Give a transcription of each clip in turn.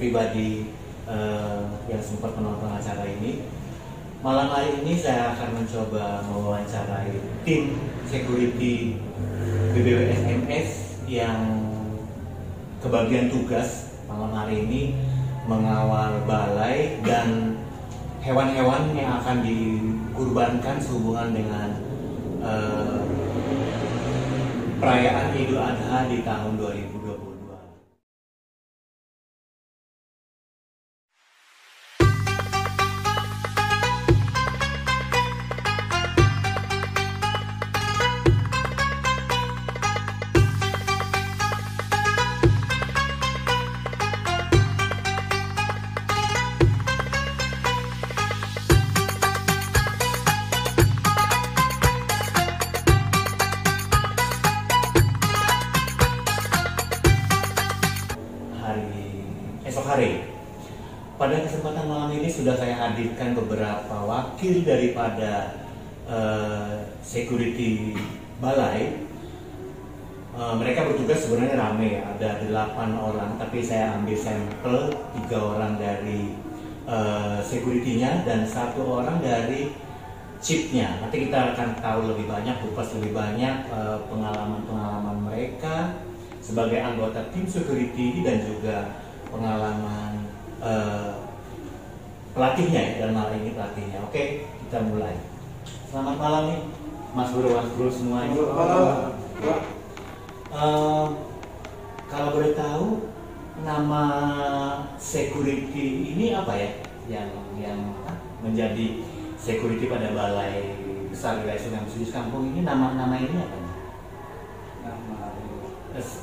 pribadi yang sempat menonton acara ini. Malam hari ini saya akan mencoba mewawancarai tim security BBWSMS yang kebagian tugas malam hari ini mengawal balai dan hewan-hewan yang akan dikurbankan sehubungan dengan perayaan Idul Adha di tahun 2022. Esok hari. Pada kesempatan malam ini sudah saya hadirkan beberapa wakil daripada security balai. Mereka bertugas sebenarnya ramai, ada 8 orang, tapi saya ambil sampel 3 orang dari security-nya dan 1 orang dari chief-nya. Nanti kita akan tahu lebih banyak, kupas lebih banyak pengalaman-pengalaman mereka sebagai anggota tim security dan juga pengalaman pelatihnya ya, dalam hal ini pelatihnya. Oke, kita mulai. Selamat malam nih Mas Bro semuanya. Kalau boleh tahu nama security ini apa ya yang menjadi security pada Balai Besar Wilayah Sungai Musi Kampung ini, nama ini apa?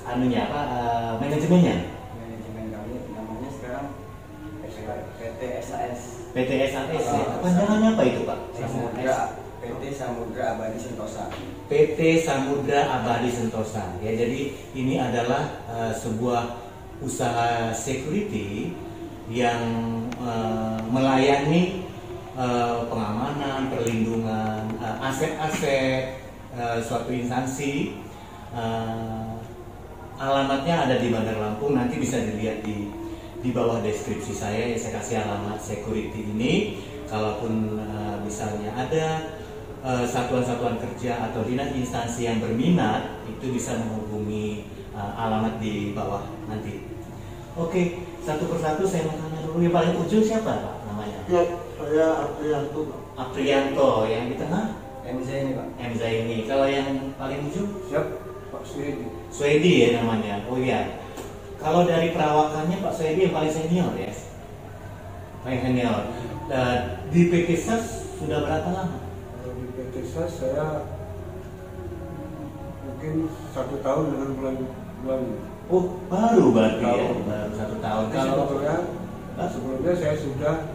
Anunya apa? Manajemennya? PT SAS ya? Kepanjangannya apa itu Pak? PT Samudra Abadi Sentosa. PT Samudra Abadi Sentosa ya, jadi ini adalah sebuah usaha security yang melayani pengamanan, perlindungan aset-aset suatu instansi. Alamatnya ada di Bandar Lampung, nanti bisa dilihat di bawah deskripsi saya ya, saya kasih alamat security ini. Kalaupun misalnya ada satuan-satuan kerja atau dinas instansi yang berminat, itu bisa menghubungi alamat di bawah nanti. Oke, satu persatu saya mau tanya dulu. Yang paling ujung siapa Pak namanya? Ya, saya Aprianto. Aprianto. Yang di tengah? MZ ini Pak. MZ ini. Kalau yang paling ujung? Siap, Pak Swedi. Swedi ya namanya. Oh iya. Kalau dari perawakannya Pak Swedi yang paling senior ya? Paling senior. Di PT SAS sudah berapa lama? Kalau di PT SAS saya mungkin 1 tahun dengan bulan. Oh, baru berarti ya? Baru 1 tahun. Kalau sebelumnya saya sudah,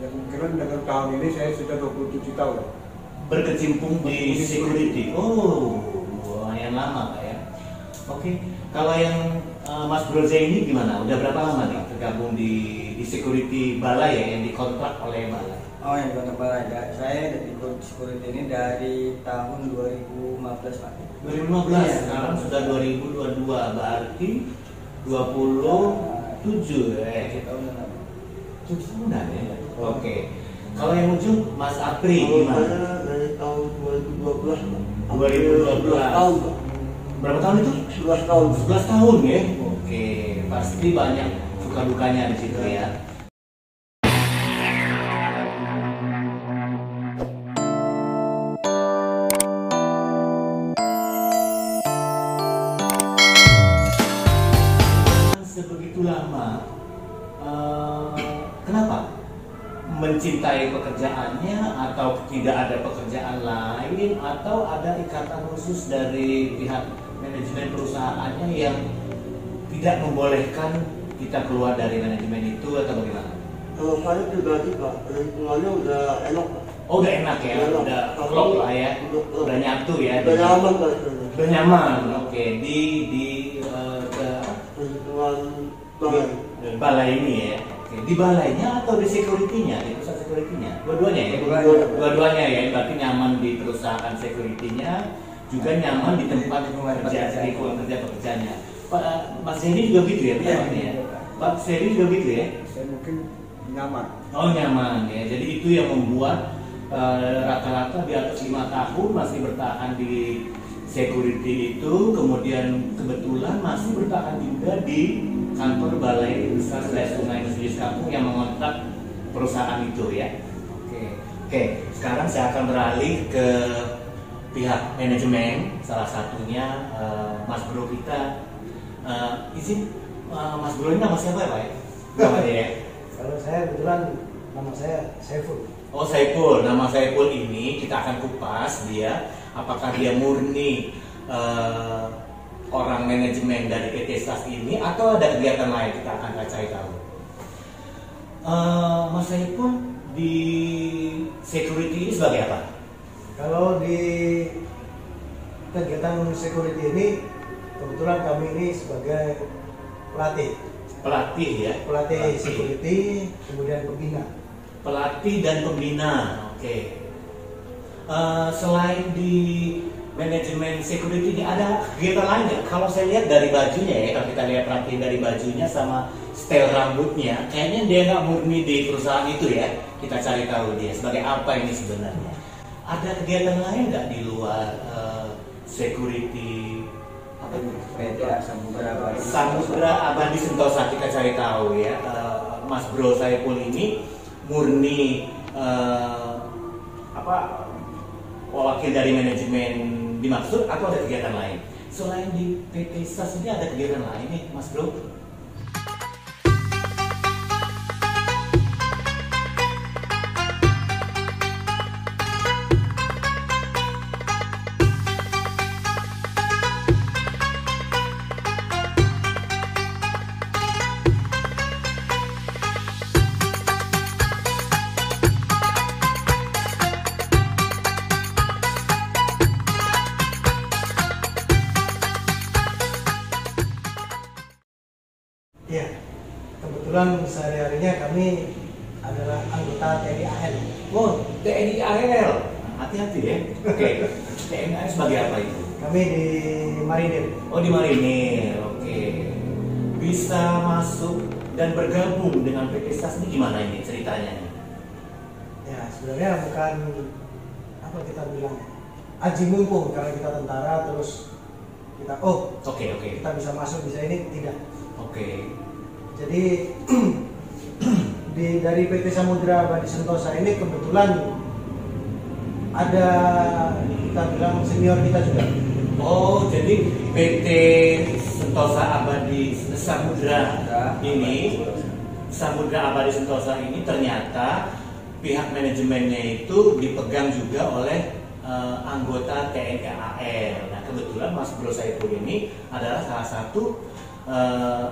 yang mungkin dengan tahun ini saya sudah 27 tahun. Berkecimpung di security. Oh, lumayan lama Pak ya. Oke, kalau yang Mas Bro ini gimana? Udah berapa lama nih tergabung di security balai ya, yang dikontrak oleh balai? Oh, yang kontrak balai. Saya ikut security ini dari tahun 2015 Pak. 2015, ya, sekarang sudah 2022, berarti 27 ya? 7 tahunan ya? Oke. Kalau yang ujung Mas Apri gimana? Saya dari tahun 2012. 2012 tahun. Berapa tahun itu? 11 tahun. 11 tahun ya? Oke, pasti banyak suka dukanya di situ ya. Sebegitu lama, kenapa? Mencintai pekerjaannya atau tidak ada pekerjaan lain atau ada ikatan khusus dari pihak manajemen perusahaannya yang tidak membolehkan kita keluar dari manajemen itu atau bagaimana? Kalau saya pribadi Pak, lingkungannya udah enak Pak. Oh, udah enak ya, udah klop lah ya, udah nyatu ya, udah nyaman Pak. Udah nyaman, oke. Di lingkungan balai. Balai ini ya. Oke. Di balainya atau di security-nya, di perusahaan security-nya? Dua-duanya ya? Dua-duanya ya, berarti nyaman di perusahaan security-nya, juga nyaman di tempat kerja, lingkungan kerja pekerjaannya. Pak Mas Zeni juga gitu ya, pendapatnya ya? Pak Seri juga gitu ya? Saya mungkin nyaman. Oh nyaman ya, jadi itu yang membuat rata-rata di atas 5 tahun masih bertahan di security itu, kemudian kebetulan masih bertahan juga di kantor Balai Besar Sungai Mesir Kampung yang mengontrak perusahaan itu ya. Oke, sekarang saya akan beralih ke pihak manajemen, salah satunya Mas Bro kita. Izin, Mas Bro ini nama siapa ya Pak? Namanya ya? Kalau saya kebetulan nama saya Saiful. Oh Saiful, nama Saiful ini kita akan kupas dia, apakah dia murni orang manajemen dari PT SAS ini atau ada kegiatan lain, kita akan cari tahu. Mas Saiful di security ini sebagai apa? Kalau di kegiatan security ini kebetulan kami ini sebagai pelatih. Pelatih ya? Pelatih security, kemudian pembina. Pelatih dan pembina, oke. Selain di manajemen security ini ada kegiatan lain nggak? Kalau saya lihat dari bajunya ya, kalau kita lihat rapi dari bajunya sama style rambutnya, kayaknya dia nggak murni di perusahaan itu ya. Kita cari tahu dia sebagai apa ini sebenarnya. Ada kegiatan lain nggak di luar security? Apa itu? Samudra Abadi Sentosa, kita cari tahu ya. Mas Bro Saiful ini murni wakil dari manajemen dimaksud atau ada kegiatan lain? Selain di PT SAS ini ada kegiatan lain nih, Mas Bro? Ya, kebetulan sehari-harinya kami adalah anggota TNI AL. Oh, TNI AL. Hati-hati ya. Oke. TNI AL sebagai apa itu? Kami di Marinir. Oh, di Marinir. Oke. Bisa masuk dan bergabung dengan PT SAS ini gimana ini ceritanya? Ya, sebenarnya bukan apa kita bilang aji mumpung karena kita tentara terus kita Oke. kita bisa masuk bisa ini tidak. Oke. Jadi dari PT Samudra Abadi Sentosa ini kebetulan ada kita bilang senior kita juga. Oh, jadi PT Sentosa Abadi Samudra Abadi Sentosa ini ternyata pihak manajemennya itu dipegang juga oleh anggota TNI AL. Nah, kebetulan Mas Bro Saiful ini adalah salah satu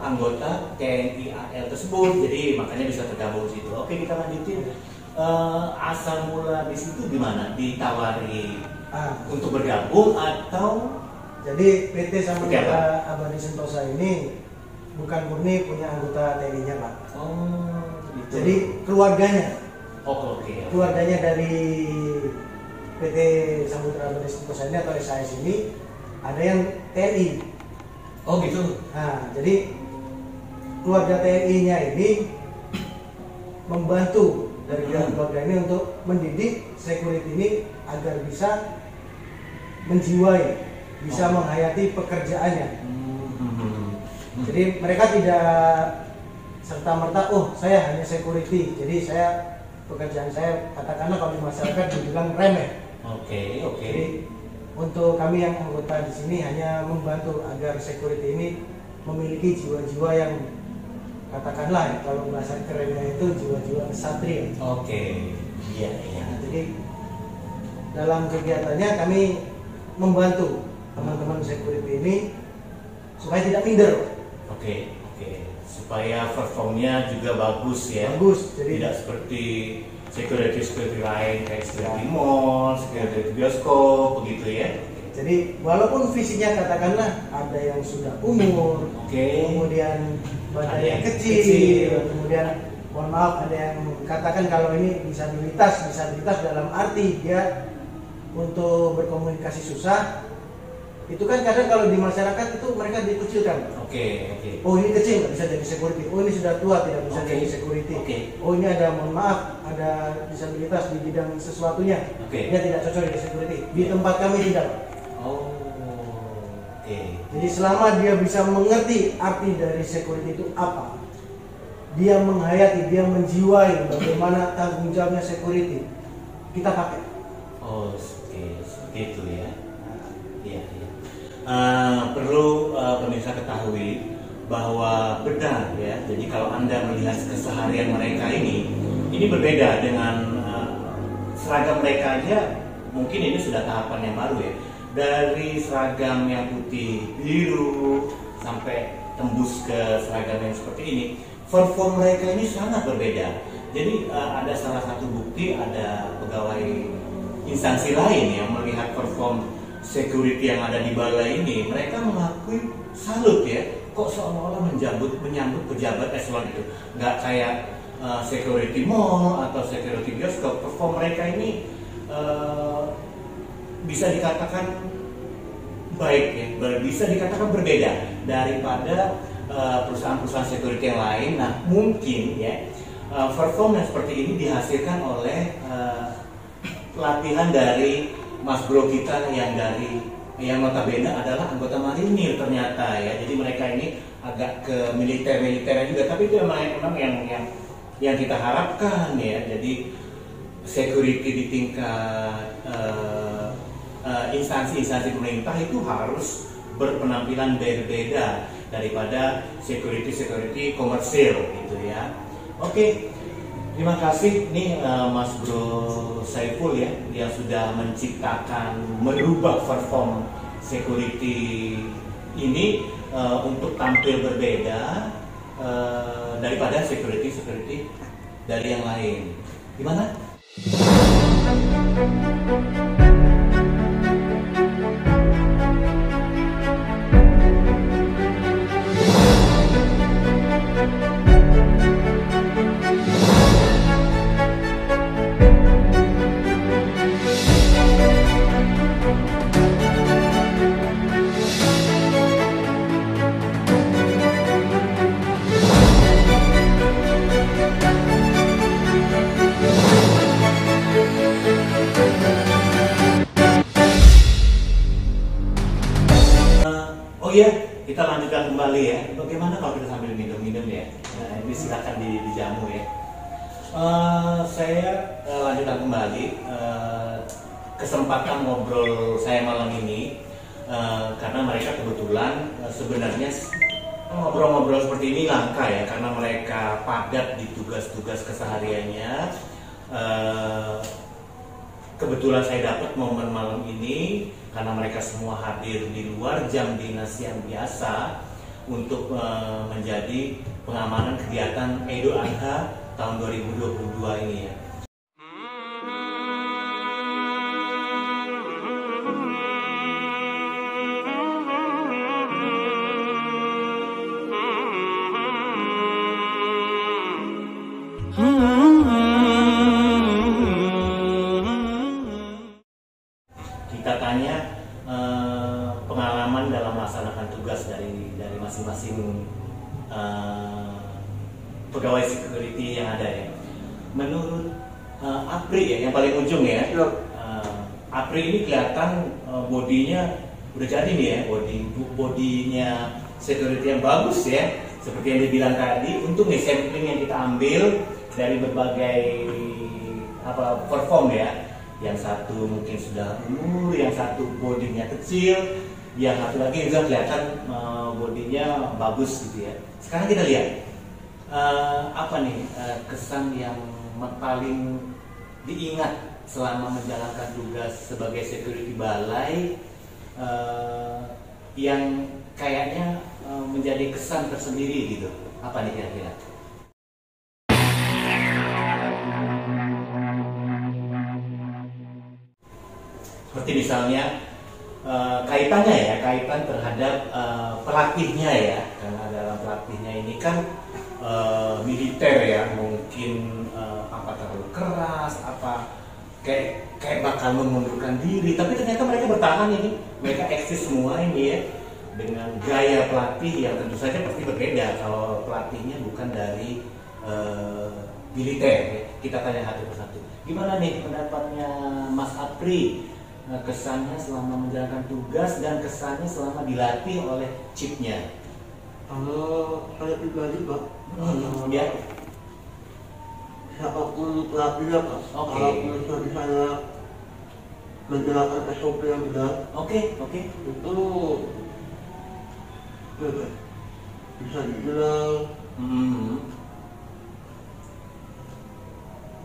anggota TNI AL tersebut, jadi makanya bisa tergabung di situ. Oke, kita lanjutin. Asal mula di situ gimana? Ditawari untuk bergabung atau? Jadi PT Samudra Abadi Sentosa ini bukan murni punya anggota TNI-nya Pak. Oh, gitu. Jadi keluarganya. Oke. Keluarganya dari PT Samudra Abadi Sentosa ini atau SAS ini ada yang TNI. Oh gitu. Nah, jadi keluarga TNI-nya ini membantu dari keluarga ini untuk mendidik security ini agar bisa menjiwai, bisa menghayati pekerjaannya. Jadi mereka tidak serta-merta, saya hanya security, jadi pekerjaan saya katakanlah kalau di masyarakat dibilang remeh. Oke. Jadi untuk kami yang anggota di sini hanya membantu agar security ini memiliki jiwa-jiwa yang katakanlah kalau bahasa kerennya itu jiwa-jiwa kesatria. Oke. Iya. Nah, jadi dalam kegiatannya kami membantu teman-teman security ini supaya tidak minder. Oke. Supaya performnya juga bagus ya. Bagus. Jadi tidak seperti security lain kayak security mall, security bioskop, begitu ya. Jadi walaupun visinya katakanlah ada yang sudah umur, kemudian badan yang kecil, kemudian mohon maaf ada yang katakan kalau ini disabilitas dalam arti dia untuk berkomunikasi susah, Itu kan kadang kalau di masyarakat itu mereka dikucilkan. Oke. Oh ini kecil nggak bisa jadi security. Oh ini sudah tua tidak bisa jadi security. Oh ini ada, mohon maaf, ada disabilitas di bidang sesuatunya. Dia tidak cocok jadi security. Di tempat kami tidak. Jadi selama dia bisa mengerti arti dari security itu apa, dia menghayati, dia menjiwai bagaimana tanggung jawabnya security, kita pakai. Seperti itu ya. Iya. Perlu pemirsa ketahui bahwa benar ya. Jadi kalau Anda melihat keseharian mereka ini berbeda dengan seragam mereka aja. Mungkin ini sudah tahapan yang baru ya. Dari seragam yang putih biru sampai tembus ke seragam yang seperti ini, perform mereka ini sangat berbeda. Jadi ada salah satu bukti, ada pegawai instansi lain yang melihat perform security yang ada di balai ini, mereka mengakui salut ya, kok seolah-olah menyambut pejabat eselon itu, nggak kayak security mall atau security bioskop. Perform mereka ini bisa dikatakan baik ya, bisa dikatakan berbeda daripada perusahaan-perusahaan security yang lain. Nah mungkin ya perform yang seperti ini dihasilkan oleh latihan dari Mas Bro kita yang notabene adalah anggota marinir ternyata ya. Jadi mereka ini agak ke militer juga, tapi itu memang yang kita harapkan ya. Jadi security di tingkat instansi pemerintah itu harus berpenampilan berbeda daripada security komersil gitu ya. Oke. Terima kasih nih Mas Bro Saiful ya, yang sudah menciptakan, merubah perform security ini untuk tampil berbeda daripada security dari yang lain. Gimana? Oh iya, kita lanjutkan kembali ya. Bagaimana kalau kita sambil minum-minum ya? Nah, ini silakan dijamu ya. Saya lanjutkan kembali kesempatan ngobrol saya malam ini karena mereka kebetulan sebenarnya ngobrol-ngobrol seperti ini langka ya, karena mereka padat di tugas-tugas kesehariannya. Kebetulan saya dapat momen malam ini karena mereka semua hadir di luar jam dinas yang biasa untuk menjadi pengamanan kegiatan Idul Adha tahun 2022 ini ya. Kita tanya pengalaman dalam melaksanakan tugas dari masing-masing pegawai security yang ada ya. Menurut Apri ya, yang paling ujung ya. Apri ini kelihatan bodinya udah jadi nih ya, bodinya security yang bagus ya. Seperti yang dibilang tadi, untung nih sampling yang kita ambil dari berbagai perform ya. Yang satu mungkin sudah umur, yang satu bodinya kecil, yang satu lagi juga kelihatan bodinya bagus gitu ya. Sekarang kita lihat apa nih kesan yang paling diingat selama menjalankan tugas sebagai security balai yang kayaknya menjadi kesan tersendiri gitu. Apa nih kira-kira? Seperti misalnya kaitan terhadap pelatihnya ya, karena dalam pelatihnya ini kan militer ya, mungkin apa terlalu keras, apa kayak bakal mengundurkan diri, tapi ternyata mereka bertahan ini, mereka eksis semua ini ya, dengan gaya pelatih yang tentu saja pasti berbeda kalau pelatihnya bukan dari militer ya. Kita tanya satu persatu. Gimana nih pendapatnya Mas Apri, kesannya selama menjalankan tugas dan kesannya selama dilatih oleh chipnya? Kalau saya pribadi Pak, Ya. siapapun pelatihnya Pak, Oke. kalau misalnya saya menjalankan SOP yang benar, Oke. itu bisa dibilang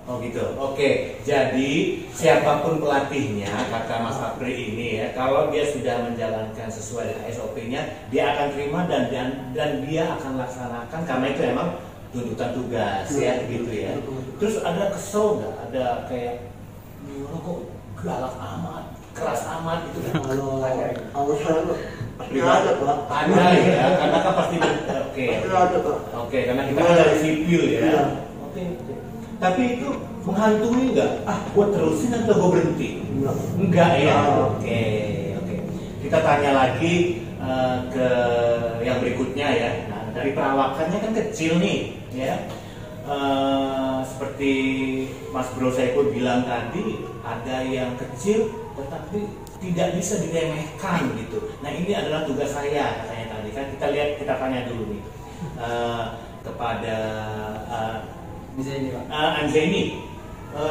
Oh gitu. Oke. Jadi siapapun pelatihnya, kata Mas Apri ini ya, kalau dia sudah menjalankan sesuai dengan SOP-nya, dia akan terima dan dia akan laksanakan karena itu emang tuntutan tugas ya gitu ya. Terus ada kesel nggak? Ada kayak orang kok galak amat, keras amat gitu kan? kalau saya pasti ada Pak. Ada ya, karena kan pasti oke. Pasti ada Pak. Oke, karena kita kan dari sipil ya. Iya. Oke. Tapi itu menghantui nggak? Gua terusin atau gua berhenti? Enggak ya. Oke. Kita tanya lagi ke yang berikutnya ya. Nah, dari perawakannya kan kecil nih, ya. Seperti Mas Bro Saiful bilang tadi, ada yang kecil tetapi tidak bisa diremehkan gitu. Nah ini adalah tugas saya katanya tadi kan. Kita tanya dulu nih kepada Anzeni,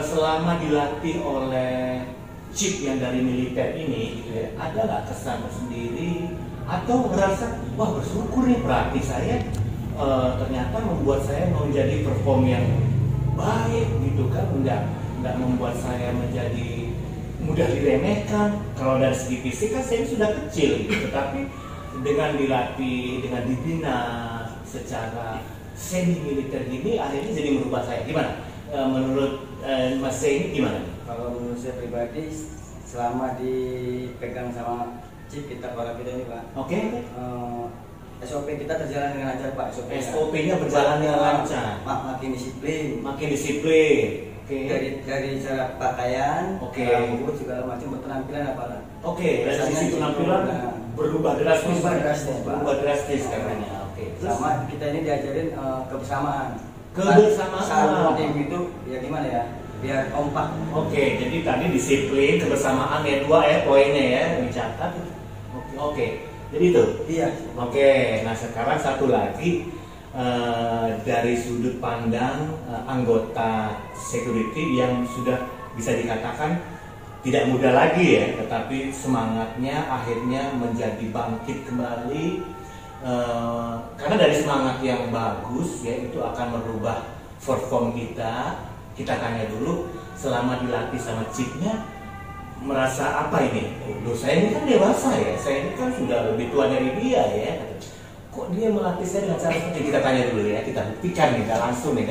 selama dilatih oleh chip yang dari militer ini, gitu ya, ada nggak kesan tersendiri atau merasa wah bersyukur nih pelatih saya ternyata membuat saya menjadi perform yang baik gitu kan, nggak membuat saya menjadi mudah diremehkan. Kalau dari segi fisik kan saya sudah kecil gitu, tetapi dengan dilatih, dengan dibina secara semi militer gini akhirnya jadi merubah saya. Gimana? Menurut Mas ini gimana? Kalau menurut saya pribadi, selama dipegang sama chip kita para kita ini Pak, Oke. SOP kita terjalan dengan lancar Pak. SOP-nya berjalan dengan lancar. Makin disiplin. Oke. Dari cara pakaian, Oke. rambut segala macam, berpenampilan apa? Oke. Dari sisi penampilan berubah drastis. Berubah drastis katanya. Oke. Terus Sama kita ini diajarin kebersamaan. Kebersamaan. Tim itu ya gimana ya? Biar kompak. Oke, jadi tadi disiplin, kebersamaan ya, 2 ya poinnya ya, dicatat. Oke. Jadi itu. Iya. Oke, nah sekarang satu lagi dari sudut pandang anggota security yang sudah bisa dikatakan tidak muda lagi ya, tetapi semangatnya akhirnya menjadi bangkit kembali. Karena dari semangat yang bagus ya, itu akan merubah perform kita. Kita tanya dulu, selama dilatih sama chipnya merasa apa ini? Loh, saya ini kan dewasa ya, saya ini kan sudah lebih tua dari dia ya. Kok dia melatih saya dengan cara seperti kita tanya dulu ya, kita buktikan nih langsung nih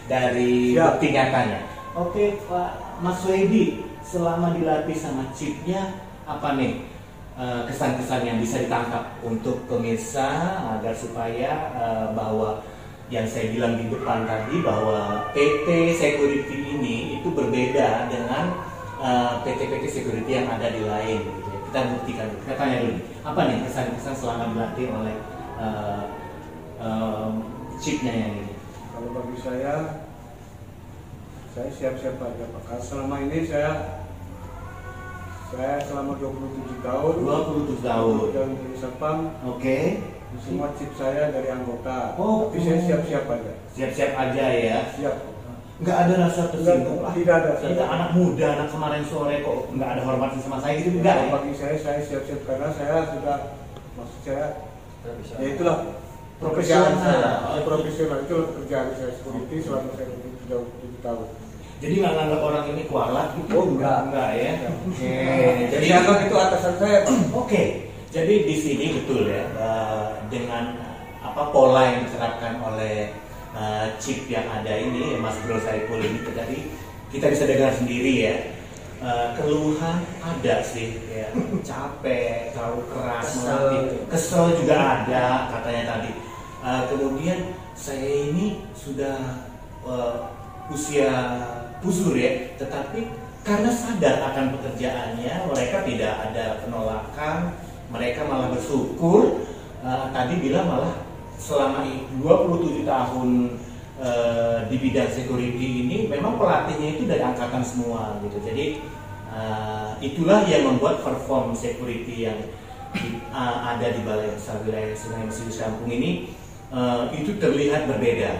dari bukti nyatanya. Oke Pak Mas Wedi, selama dilatih sama chipnya apa nih kesan-kesan yang bisa ditangkap untuk pemirsa agar supaya bahwa yang saya bilang di depan tadi bahwa PT Security ini itu berbeda dengan PT-PT security yang ada di lain gitu ya. Kita buktikan, kita tanya dulu apa nih kesan-kesan selama dilatih oleh chipnya yang ini. Kalau bagi saya siap-siap aja Pak. Karena selama ini saya selama 27 tahun 27 tahun. dan di Sepang. Oke. Semua chip saya dari anggota. Oh, tapi saya siap-siap aja. Siap-siap aja ya. Siap. Nggak ada rasa tersinggung lah. Tidak ada. Kita anak muda, anak kemarin sore kok nggak ada hormat sama saya gitu, enggak ya? Bagi saya siap-siap karena saya sudah, maksud saya ya itulah Profesional. profesional itu kerjaan saya security selama saya 27 tahun. Jadi nggak nganggap orang ini kualat gitu? Oh, enggak. Enggak ya. Oke. Jadi anggap itu atasan saya Pak. Oke. Jadi di sini betul ya, dengan pola yang diterapkan oleh chip yang ada ini, Mas Bro Saiful ini tadi kita bisa dengar sendiri ya. Keluhan ada sih, ya. Capek, terlalu keras, kesel juga ada katanya tadi. Kemudian saya ini sudah usia buzur ya, tetapi karena sadar akan pekerjaannya, mereka tidak ada penolakan, mereka malah bersyukur. Tadi bilang malah selama 27 tahun di bidang security ini memang pelatihnya itu dari angkatan semua gitu. Jadi itulah yang membuat perform security yang ada di Balai Besar Wilayah Sungai Musi Kampung ini itu terlihat berbeda.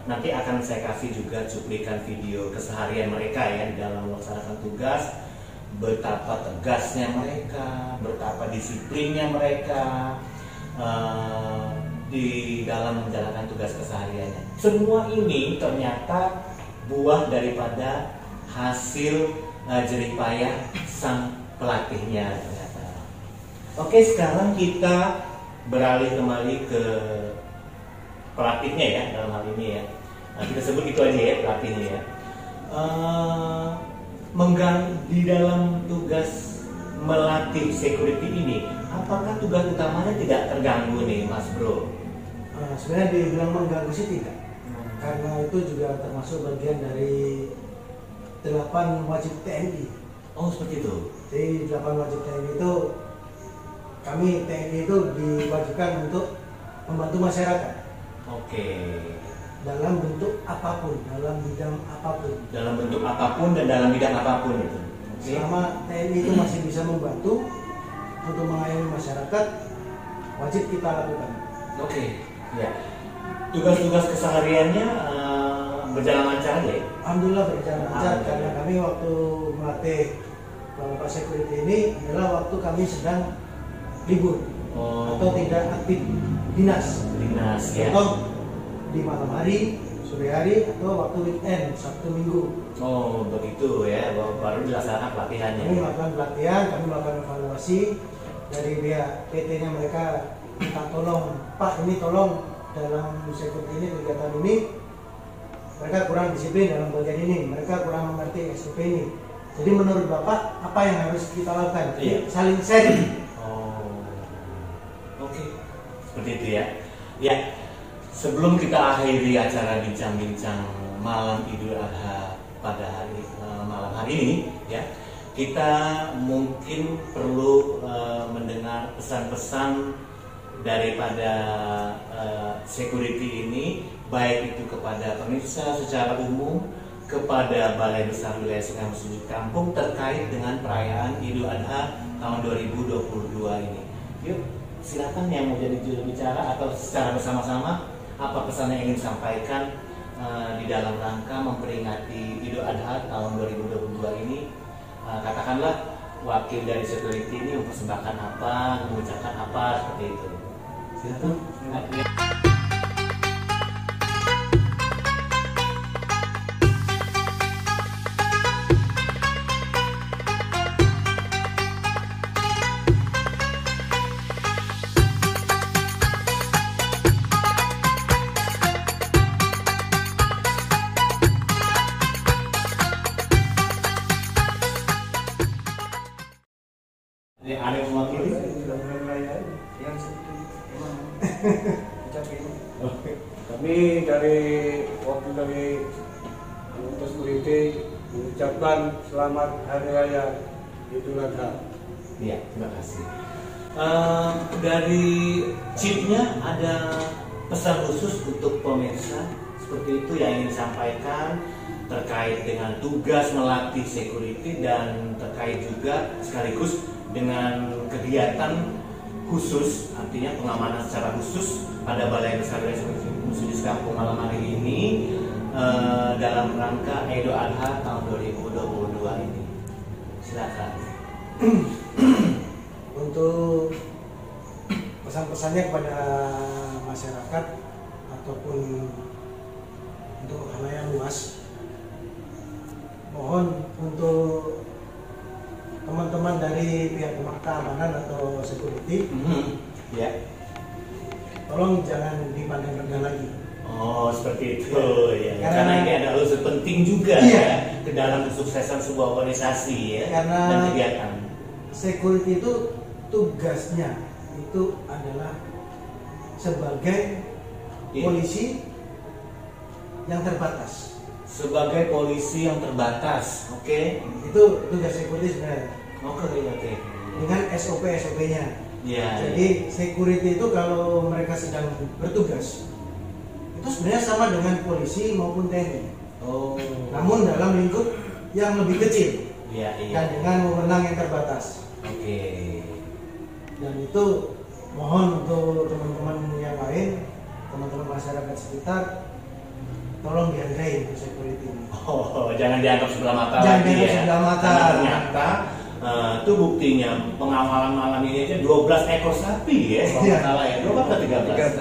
Nanti akan saya kasih juga cuplikan video keseharian mereka ya di dalam melaksanakan tugas, betapa tegasnya mereka, betapa disiplinnya mereka di dalam menjalankan tugas kesehariannya. Semua ini ternyata buah daripada hasil jerih payah sang pelatihnya ternyata. Oke, sekarang kita beralih kembali ke pelatihnya ya dalam hal ini ya. Nah, kita sebut itu aja ya pelatihnya ya. Di dalam tugas melatih security ini, apakah tugas utamanya tidak terganggu nih, Mas Bro? Sebenarnya dibilang mengganggu sih tidak, karena itu juga termasuk bagian dari 8 wajib TNI. Oh seperti itu. Jadi 8 wajib TNI itu, kami TNI itu diwajibkan untuk membantu masyarakat. Oke. Dalam bentuk apapun, dalam bidang apapun. Dalam bentuk apapun dan dalam bidang apapun itu. Selama TNI itu masih bisa membantu untuk mengayomi masyarakat, wajib kita lakukan. Oke. Ya. Tugas-tugas kesehariannya berjalan lancar ya? Alhamdulillah berjalan lancar, karena kami waktu melatih Bapak Security ini adalah waktu kami sedang libur atau tidak aktif dinas ya. Atau di malam hari, sore hari, atau waktu weekend, Sabtu Minggu. Oh begitu ya, baru dilaksanakan pelatihannya. Kami melakukan pelatihan, kami melakukan evaluasi dari pihak PT-nya. Mereka minta tolong, Pak ini tolong dalam security ini, kegiatan ini mereka kurang disiplin dalam bagian ini, mereka kurang mengerti SOP ini. Jadi menurut Bapak apa yang harus kita lakukan? Jadi saling sharing. Oke. Seperti itu ya. Ya. Sebelum kita akhiri acara bincang-bincang malam Idul Adha pada malam hari ini ya, kita mungkin perlu mendengar pesan-pesan daripada security ini, baik itu kepada pemirsa secara umum, kepada Balai Besar Wilayah Sungai Musi Kampung terkait dengan perayaan Idul Adha tahun 2022 ini. Yuk, silakan yang mau jadi juru bicara atau secara bersama-sama apa pesan yang ingin disampaikan di dalam rangka memperingati Idul Adha tahun 2022 ini. Katakanlah wakil dari security ini mempersembahkan apa, mengucapkan apa, seperti itu. Silakan. Ada yang mewakili? Yang Kami dari wakil dari anggota security mengucapkan selamat Hari Raya Idul Adha. Iya, terima kasih. Dari chipnya ada pesan khusus untuk pemirsa seperti itu yang ingin disampaikan terkait dengan tugas melatih security dan terkait juga sekaligus dengan kegiatan khusus, artinya pengamanan secara khusus pada Balai Besar Wilayah Sungai Musi Kampung malam hari ini dalam rangka Idul Adha tahun 2022 ini. Silakan. Untuk pesan-pesannya kepada masyarakat ataupun untuk khalayak luas, mohon untuk teman-teman dari pihak keamanan atau security, ya, tolong jangan dipandang rendah lagi. Oh seperti itu ya. Karena ini ada unsur penting juga ya ke dalam kesuksesan sebuah organisasi ya, karena dan kegiatan. Security itu tugasnya itu adalah sebagai polisi yang terbatas. sebagai polisi yang terbatas, oke? Itu tugas security sebenarnya. Oke. Dengan SOP-nya. Ya. Jadi security itu kalau mereka sedang bertugas itu sebenarnya sama dengan polisi maupun TNI. Oh. Namun dalam lingkup yang lebih kecil Iya. dan dengan wewenang yang terbatas. Oke. Dan itu mohon untuk teman-teman yang lain, teman-teman masyarakat sekitar, tolong dihargai untuk security ini. Oh, jangan dianggap sebelah mata Jangan lagi dianggap ya. sebelah mata. Karena ternyata itu buktinya pengawalan malam ini aja 12 ekor sapi ya, kalau Iya. nggak salah ya. 12 atau 13?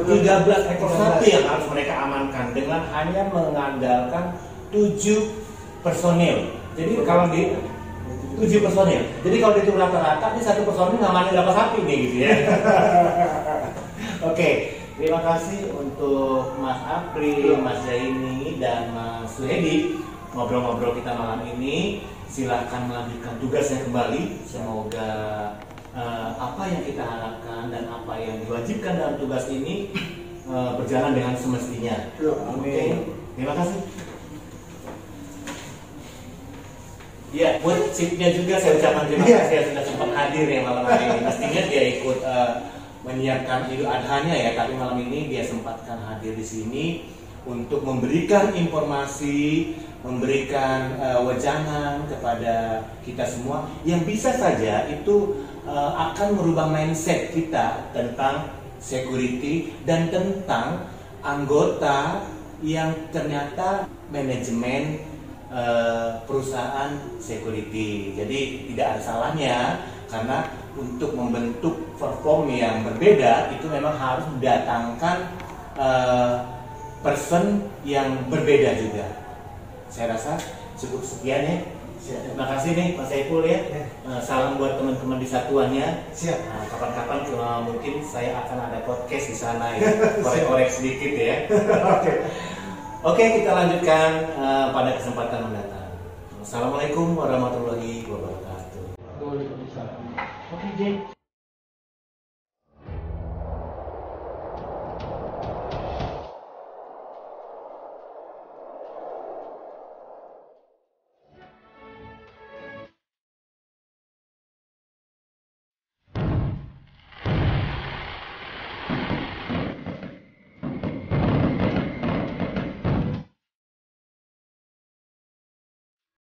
13 ekor sapi yang harus mereka amankan dengan hanya mengandalkan 7 personil. Jadi kalau di 7 personil. Jadi kalau itu rata-rata ini satu personil ngamanin berapa sapi nih gitu ya. Oke, terima kasih untuk Mas Apri, Mas Zaini, dan Mas Suhedi ngobrol-ngobrol kita malam ini. Silahkan melanjutkan tugasnya kembali. Semoga apa yang kita harapkan dan apa yang diwajibkan dalam tugas ini berjalan dengan semestinya. Oke, terima kasih. Ya, buat chipnya juga saya ucapkan terima kasih yang sudah sempat hadir ya malam hari ini. Pastinya dia ikut menyiapkan Idul Adhanya ya, tapi malam ini dia sempatkan hadir di sini untuk memberikan informasi, memberikan wejangan kepada kita semua yang bisa saja itu akan merubah mindset kita tentang security dan tentang anggota yang ternyata manajemen perusahaan security. Jadi tidak ada salahnya karena untuk membentuk perform yang berbeda itu memang harus mendatangkan person yang berbeda juga. Saya rasa cukup sekian ya. Terima kasih nih Mas Saiful ya. Salam buat teman-teman di satuannya. Siap. Nah, kapan-kapan mungkin saya akan ada podcast di sana ya. Korek-korek sedikit ya. Oke, kita lanjutkan pada kesempatan mendatang. Assalamualaikum warahmatullahi wabarakatuh. Waalaikumsalam. Oke, Jay.